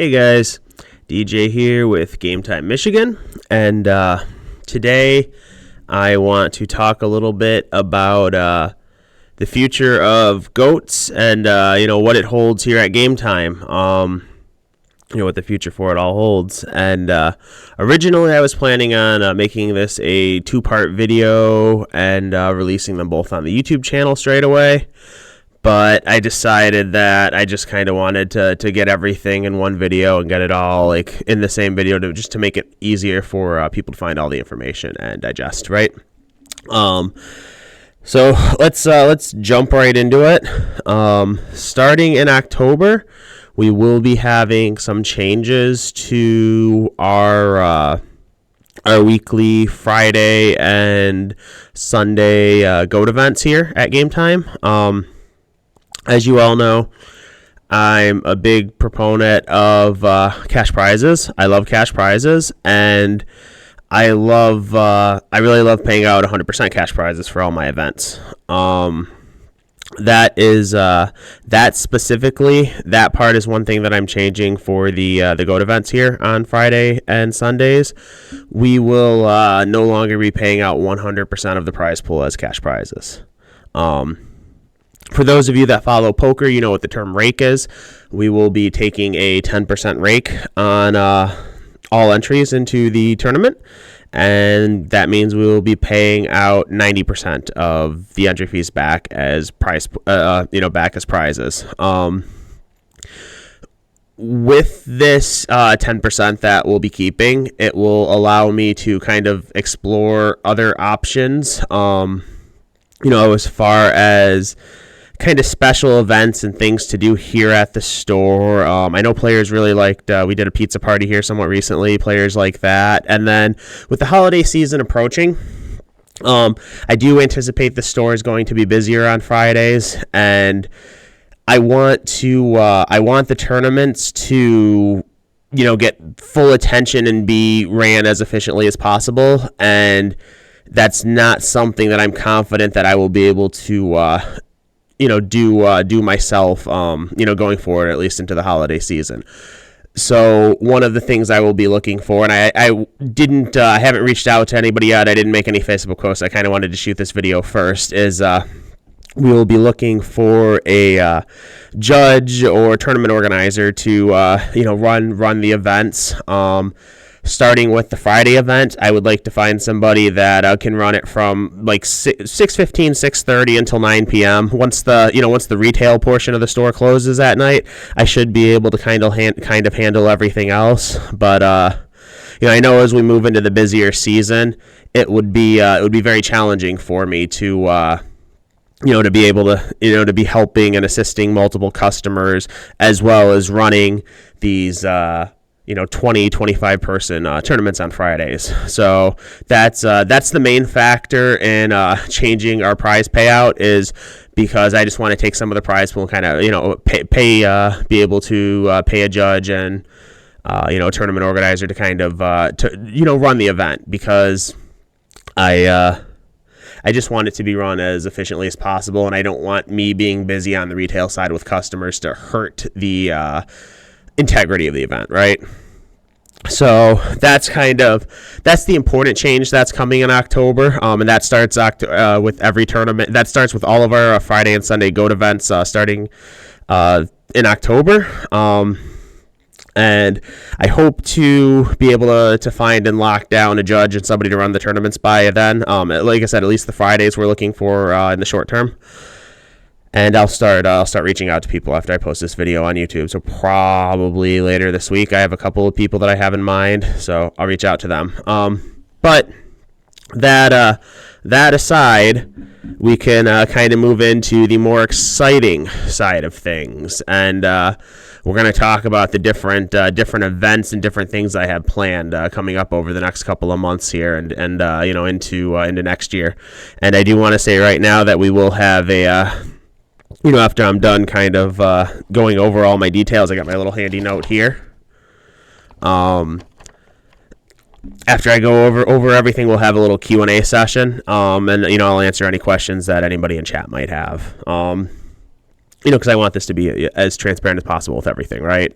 Hey guys, DJ here with GameTime Michigan, and today I want to talk a little bit about the future of GOATs and what it holds here at GameTime. What the future for it all holds. And originally I was planning on making this a two-part video and releasing them both on the YouTube channel straight away. But I decided that I just kind of wanted to get everything in one video and get it all like in the same video just to make it easier for people to find all the information and digest, right? So let's jump right into it. Starting in October, we will be having some changes to our weekly Friday and Sunday GOAT events here at GameTime. As you all know, I'm a big proponent of cash prizes. I love cash prizes, and I really love paying out 100% cash prizes for all my events. That part is one thing that I'm changing for the GOAT events here on Friday and Sundays. We will no longer be paying out 100% of the prize pool as cash prizes. For those of you that follow poker, you know what the term rake is. We will be taking a 10% rake on all entries into the tournament, and that means we will be paying out 90% of the entry fees back as prizes. With this 10% that we'll be keeping, it will allow me to kind of explore other options. As far as kind of special events and things to do here at the store. I know players really liked, we did a pizza party here somewhat recently, players like that. And then with the holiday season approaching, I do anticipate the store is going to be busier on Fridays, and I want the tournaments to, get full attention and be ran as efficiently as possible. And that's not something that I'm confident that I will be able to, do myself, going forward, at least into the holiday season. So one of the things I will be looking for, and I haven't reached out to anybody yet. I didn't make any Facebook posts. I kind of wanted to shoot this video first, is we will be looking for a judge or tournament organizer to, run the events. Starting with the Friday event, I would like to find somebody that can run it from like 6:15, 6:30 until 9 p.m. Once the retail portion of the store closes at night, I should be able to kind of handle everything else. But I know as we move into the busier season, it would be very challenging for me to to be able to to be helping and assisting multiple customers, as well as running these 20, 25 person tournaments on Fridays. So that's the main factor in changing our prize payout, is because I just want to take some of the prize pool and kind of, be able to pay a judge and, a tournament organizer to kind of, run the event, because I just want it to be run as efficiently as possible, and I don't want me being busy on the retail side with customers to hurt the integrity of the event, right? So that's the important change that's coming in October, and that starts with every tournament. That starts with all of our Friday and Sunday GOAT events starting in October, and I hope to be able to find and lock down a judge and somebody to run the tournaments by then. Like I said, at least the Fridays we're looking for in the short term. And I'll start reaching out to people after I post this video on YouTube. So probably later this week, I have a couple of people that I have in mind, so I'll reach out to them. But that aside, we can kind of move into the more exciting side of things, and we're going to talk about the different events and different things I have planned coming up over the next couple of months here, and into next year. And I do want to say right now that we will have after I'm done kind of going over all my details, I got my little handy note here. After I go over everything, we'll have a little Q&A session, and I'll answer any questions that anybody in chat might have. because I want this to be as transparent as possible with everything, right?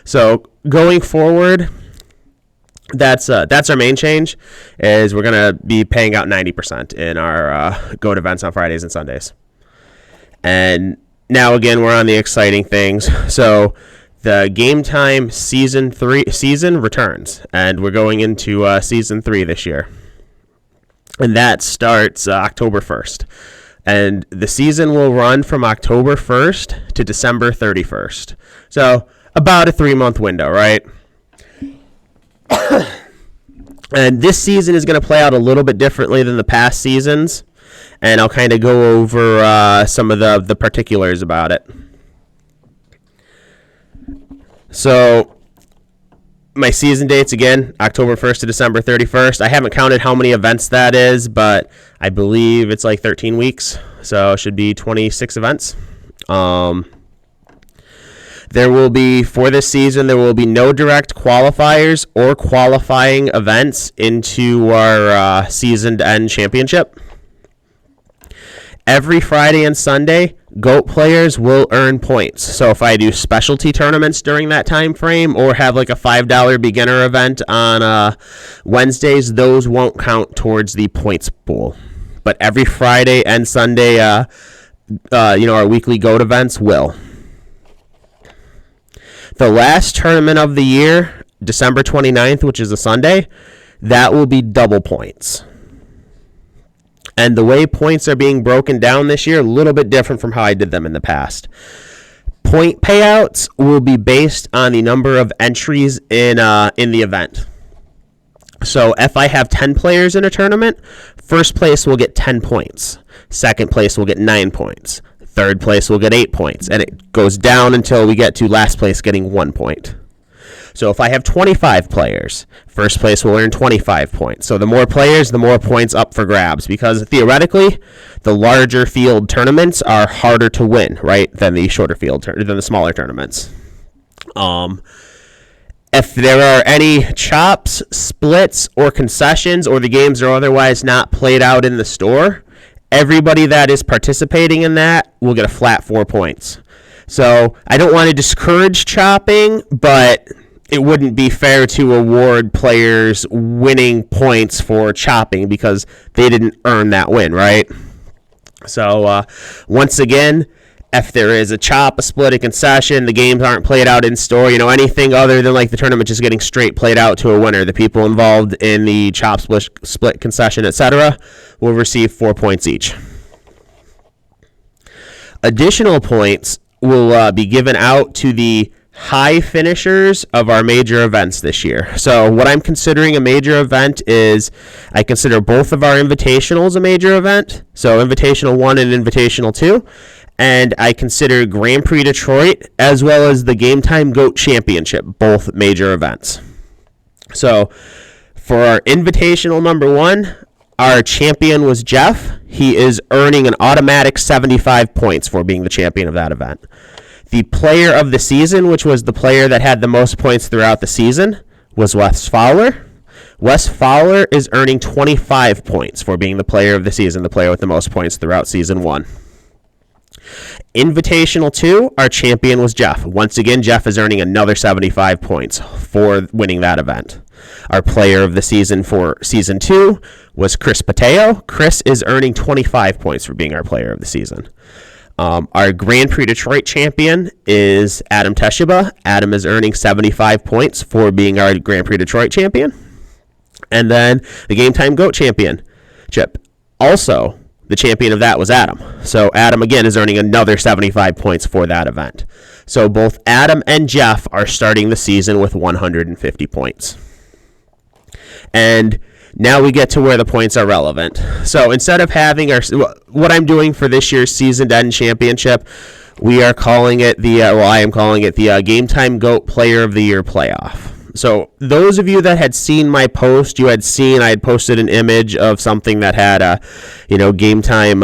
So going forward, that's our main change, is we're going to be paying out 90% in our GOAT events on Fridays and Sundays. And now, again, we're on the exciting things. So the Game Time season returns, and we're going into season 3 this year. And that starts October 1st. And the season will run from October 1st to December 31st. So about a 3-month window, right? And this season is going to play out a little bit differently than the past seasons. And I'll kind of go over some of the particulars about it. So my season dates, again, October 1st to December 31st. I haven't counted how many events that is, but I believe it's like 13 weeks. So it should be 26 events. There will be, for this season, there will be no direct qualifiers or qualifying events into our season-end championship. Every Friday and Sunday, GOAT players will earn points. So if I do specialty tournaments during that time frame, or have like a $5 beginner event on Wednesdays, those won't count towards the points pool. But every Friday and Sunday, our weekly GOAT events will. The last tournament of the year, December 29th, which is a Sunday, that will be double points. And the way points are being broken down this year, a little bit different from how I did them in the past. Point payouts will be based on the number of entries in the event. So if I have 10 players in a tournament, first place will get 10 points. Second place will get 9 points. Third place will get 8 points. And it goes down until we get to last place getting 1 point. So if I have 25 players, first place will earn 25 points. So the more players, the more points up for grabs, because theoretically, the larger field tournaments are harder to win, right, than the shorter field than the smaller tournaments. If there are any chops, splits, or concessions, or the games are otherwise not played out in the store, everybody that is participating in that will get a flat 4 points. So I don't want to discourage chopping, but it wouldn't be fair to award players winning points for chopping because they didn't earn that win, right? So once again, if there is a chop, a split, a concession, the games aren't played out in store, anything other than like the tournament just getting straight played out to a winner, the people involved in the chop, split, concession, etc., will receive 4 points each. Additional points will be given out to the high finishers of our major events this year. So what I'm considering a major event is I consider both of our invitationals a major event, so Invitational 1 and Invitational 2, and I consider Grand Prix Detroit as well as the Game Time GOAT Championship, both major events. So for our Invitational number 1, our champion was Jeff. He is earning an automatic 75 points for being the champion of that event. The player of the season, which was the player that had the most points throughout the season, was Wes Fowler. Wes Fowler is earning 25 points for being the player of the season, the player with the most points throughout season 1. Invitational 2, our champion was Jeff. Once again, Jeff is earning another 75 points for winning that event. Our player of the season for season 2 was Chris Pateo. Chris is earning 25 points for being our player of the season. Our Grand Prix Detroit champion is Adam Teshuba. Adam is earning 75 points for being our Grand Prix Detroit champion. And then the Game Time GOAT championship. Also, the champion of that was Adam. So Adam, again, is earning another 75 points for that event. So both Adam and Jeff are starting the season with 150 points. And now we get to where the points are relevant. So instead of having what I'm doing for this year's season-end championship, we are calling it I am calling it the Game Time GOAT Player of the Year playoff. So those of you that had seen my post, you had seen I had posted an image of something that had Game Time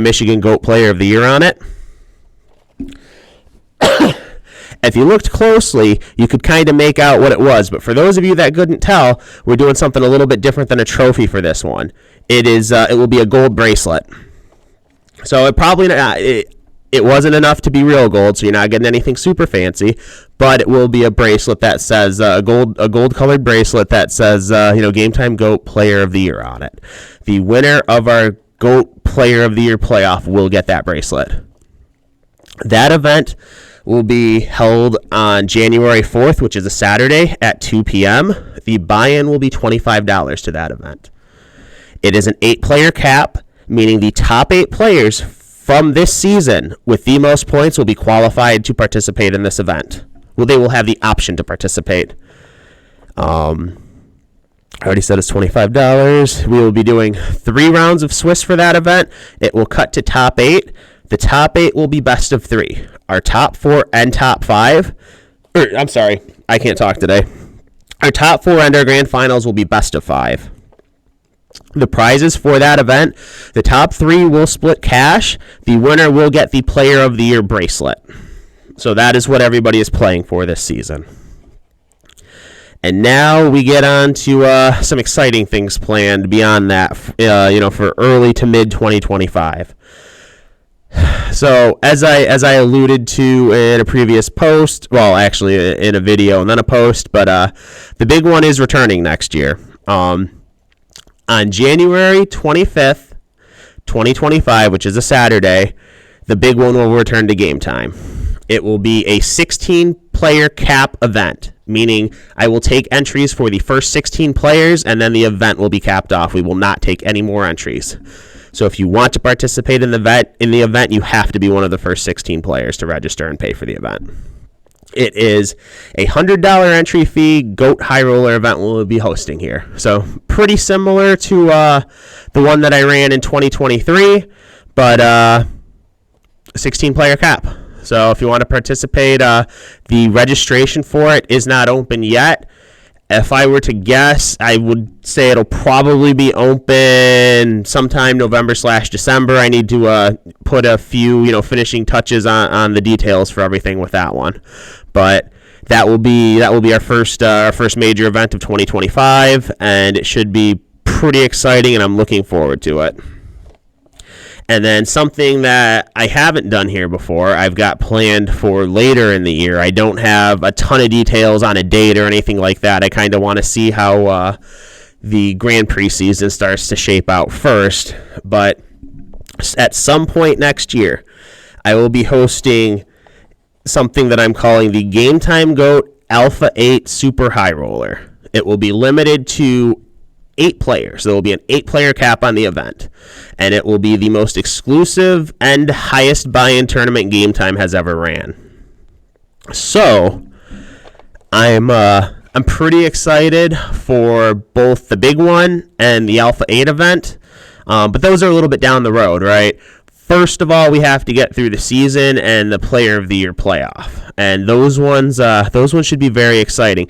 Michigan GOAT Player of the Year on it. If you looked closely, you could kind of make out what it was. But for those of you that couldn't tell, we're doing something a little bit different than a trophy for this one. It will be a gold bracelet. So It wasn't enough to be real gold, so you're not getting anything super fancy, but it will be a bracelet that says a gold colored bracelet that says Game Time GOAT Player of the Year on it. The winner of our GOAT Player of the Year playoff will get that bracelet. That event will be held on January 4th, which is a Saturday at 2 p.m. The buy-in will be $25 to that event. It is an 8-player cap, meaning the top 8 players from this season with the most points will be qualified to participate in this event. Well, they will have the option to participate. I already said it's $25. We will be doing 3 rounds of Swiss for that event. It will cut to top 8. The top 8 will be best of 3. Our top 4 and top 5. I'm sorry, I can't talk today. Our top 4 and our grand finals will be best of 5. The prizes for that event, the top 3 will split cash. The winner will get the Player of the Year bracelet. So that is what everybody is playing for this season. And now we get on to some exciting things planned beyond that, for early to mid 2025. So as I alluded to in a previous post, well, actually in a video and then a post, but the big one is returning next year. On January 25th, 2025, which is a Saturday, the big one will return to Game Time. It will be a 16-player cap event, meaning I will take entries for the first 16 players, and then the event will be capped off. We will not take any more entries. So if you want to participate in the event, you have to be one of the first 16 players to register and pay for the event. It is a $100 entry fee GOAT High Roller event we'll be hosting here. So pretty similar to the one that I ran in 2023, but 16-player cap. So if you want to participate, the registration for it is not open yet. If I were to guess, I would say it'll probably be open sometime November/December. I need to put a few, finishing touches on the details for everything with that one. But that will be our first major event of 2025, and it should be pretty exciting, and I'm looking forward to it. And then something that I haven't done here before, I've got planned for later in the year. I don't have a ton of details on a date or anything like that. I kind of want to see how the Grand Prix season starts to shape out first. But at some point next year, I will be hosting something that I'm calling the Game Time GOAT Alpha 8 Super High Roller. It will be limited to 8 players. There will be an 8-player cap on the event, and it will be the most exclusive and highest buy-in tournament Game Time has ever ran. So I'm pretty excited for both the big one and the Alpha 8 event, but those are a little bit down the road, right? First of all, we have to get through the season and the Player of the Year playoff, and those ones should be very exciting.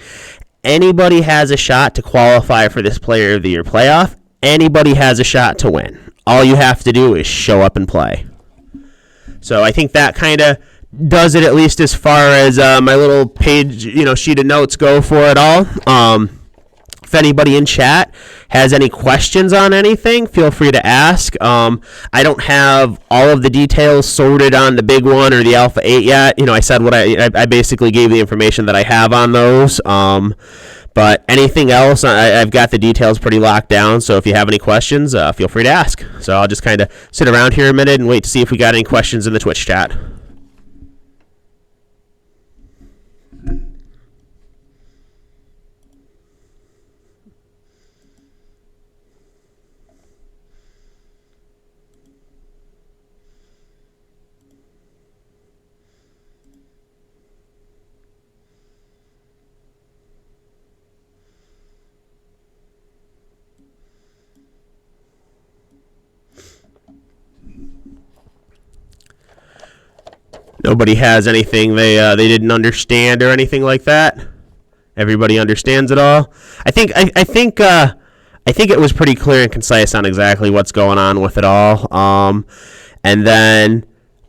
Anybody has a shot to qualify for this Player of the Year playoff. Anybody has a shot to win. All you have to do is show up and play. So I think that kind of does it, at least as far as my little page, sheet of notes go for it all. If anybody in chat has any questions on anything, feel free to ask. I don't have all of the details sorted on the big one or the Alpha 8 yet. I said what I basically gave the information that I have on those. But anything else, I've got the details pretty locked down. So if you have any questions, feel free to ask. So I'll just kind of sit around here a minute and wait to see if we got any questions in the Twitch chat. Nobody has anything they didn't understand or anything like that. Everybody understands it all. I think it was pretty clear and concise on exactly what's going on with it all. And then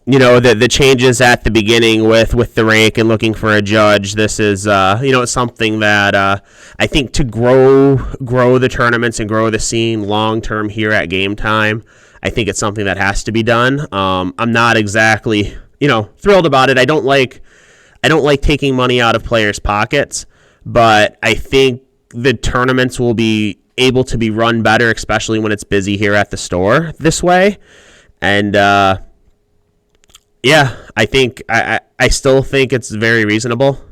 the changes at the beginning with the rank and looking for a judge. This is it's something that I think to grow the tournaments and grow the scene long term here at Game Time. I think it's something that has to be done. I'm not exactly, thrilled about it. I don't like taking money out of players' pockets, but I think the tournaments will be able to be run better, especially when it's busy here at the store this way. And yeah, I still think it's very reasonable.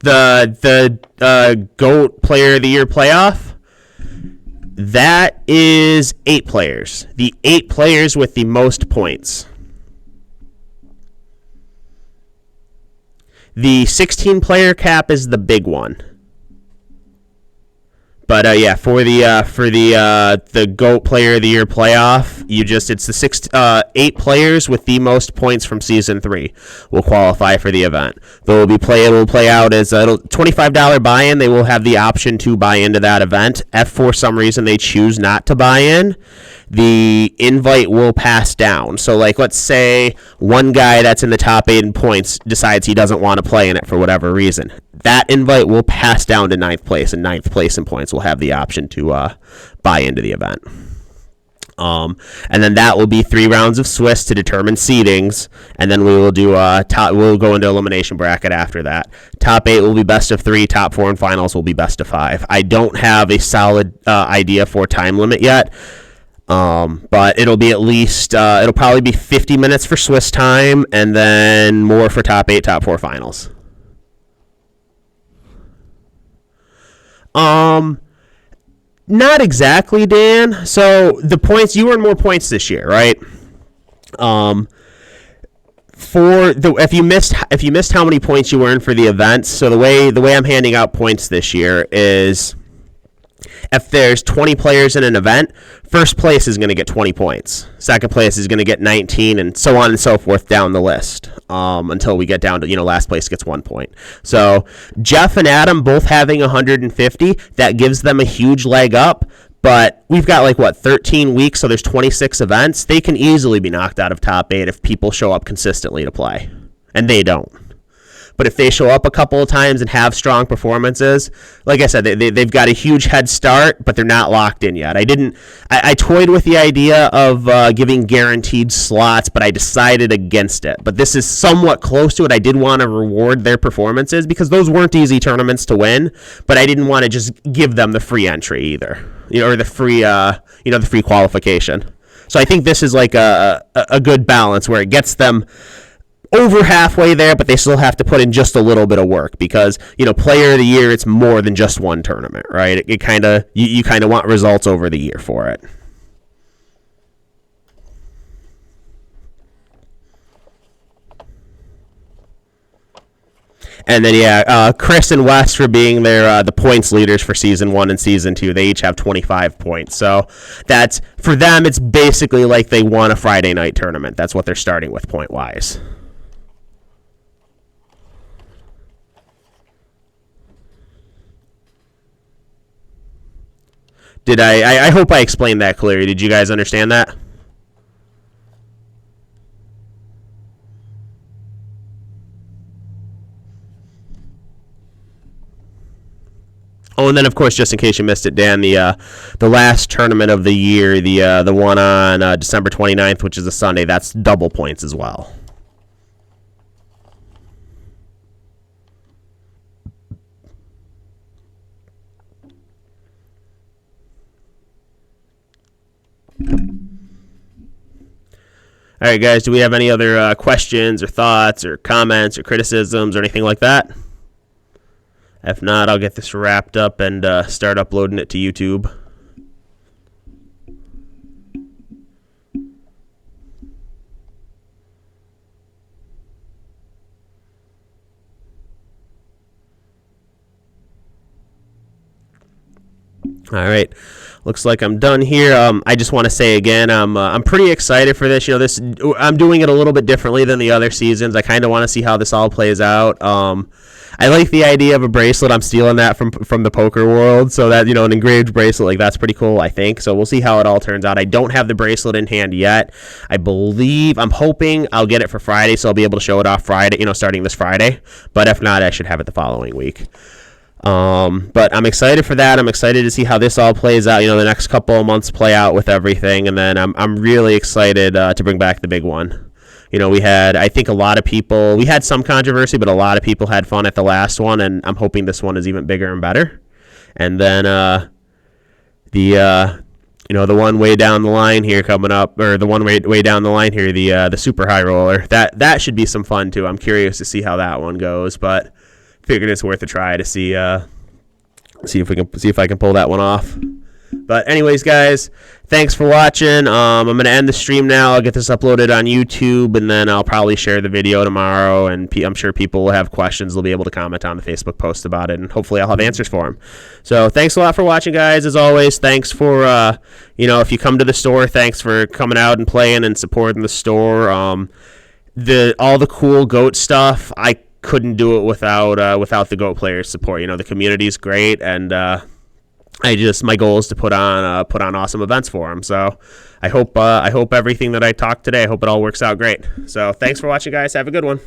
The GOAT Player of the Year playoff, that is 8 players. The 8 players with the most points. The 16-player cap is the big one. But yeah, for the GOAT Player of the Year playoff, it's the 8 players with the most points from season 3 will qualify for the event. It will play out as a $25 buy-in. They will have the option to buy into that event. If for some reason they choose not to buy in, the invite will pass down. So, like, let's say one guy that's in the top 8 in points decides he doesn't want to play in it for whatever reason. That invite will pass down to 9th place, and 9th place in points will have the option to buy into the event. And then that will be 3 rounds of Swiss to determine seedings, and then we will do we'll go into elimination bracket after that. Top 8 will be best of 3. Top 4 and finals will be best of 5. I don't have a solid idea for time limit yet. But it'll be at least, it'll probably be 50 minutes for Swiss time, and then more for top 8, top 4 finals. Not exactly, Dan. So the points, you earn more points this year, right? If you missed how many points you earned for the events, so the way I'm handing out points this year is, if there's 20 players in an event, first place is going to get 20 points. Second place is going to get 19, and so on and so forth down the list until we get down to, last place gets 1 point. So Jeff and Adam both having 150, that gives them a huge leg up. But we've got 13 weeks, so there's 26 events. They can easily be knocked out of top 8 if people show up consistently to play, and they don't. But if they show up a couple of times and have strong performances, like I said, they've got a huge head start, but they're not locked in yet. I toyed with the idea of giving guaranteed slots, but I decided against it. But this is somewhat close to it. I did want to reward their performances because those weren't easy tournaments to win, but I didn't want to just give them the free entry either, or the free, the free qualification. So I think this is a good balance where it gets them over halfway there, but they still have to put in just a little bit of work because, Player of the Year, it's more than just one tournament, right? You kind of want results over the year for it. And then, Chris and Wes for being the points leaders for Season 1 and Season 2. They each have 25 points. So that's, for them, it's basically like they won a Friday night tournament. That's what they're starting with point-wise. I hope I explained that clearly. Did you guys understand that? Oh, and then of course, just in case you missed it, Dan, the last tournament of the year, the one on December 29th, which is a Sunday, that's double points as well. All right, guys, do we have any other questions or thoughts or comments or criticisms or anything like that? If not, I'll get this wrapped up and start uploading it to YouTube. All right. Looks like I'm done here. I just want to say again, I'm pretty excited for this. I'm doing it a little bit differently than the other seasons. I kind of want to see how this all plays out. I like the idea of a bracelet. I'm stealing that from the poker world, so that an engraved bracelet, that's pretty cool, I think. So we'll see how it all turns out. I don't have the bracelet in hand yet. I'm hoping I'll get it for Friday, so I'll be able to show it off Friday. Starting this Friday. But if not, I should have it the following week. But I'm excited for that. I'm excited to see how this all plays out. The next couple of months play out with everything, and then I'm really excited to bring back the big one. I think a lot of people, we had some controversy, but a lot of people had fun at the last one, and I'm hoping this one is even bigger and better. And then the one way down the line here coming up, or the one way down the line here, the super high roller. That should be some fun too. I'm curious to see how that one goes, but figured it's worth a try to see if I can pull that one off. But anyways, guys, thanks for watching. I'm going to end the stream now. I'll get this uploaded on YouTube, and then I'll probably share the video tomorrow, and I'm sure people will have questions. They'll be able to comment on the Facebook post about it, and hopefully I'll have answers for them. So thanks a lot for watching, guys. As always, thanks for, if you come to the store, thanks for coming out and playing and supporting the store. All the cool GOAT stuff, I couldn't do it without the GOAT players' support. The community's great, and my goal is to put on awesome events for them. So I hope everything that I talked today, I hope it all works out great. So thanks for watching, guys. Have a good one.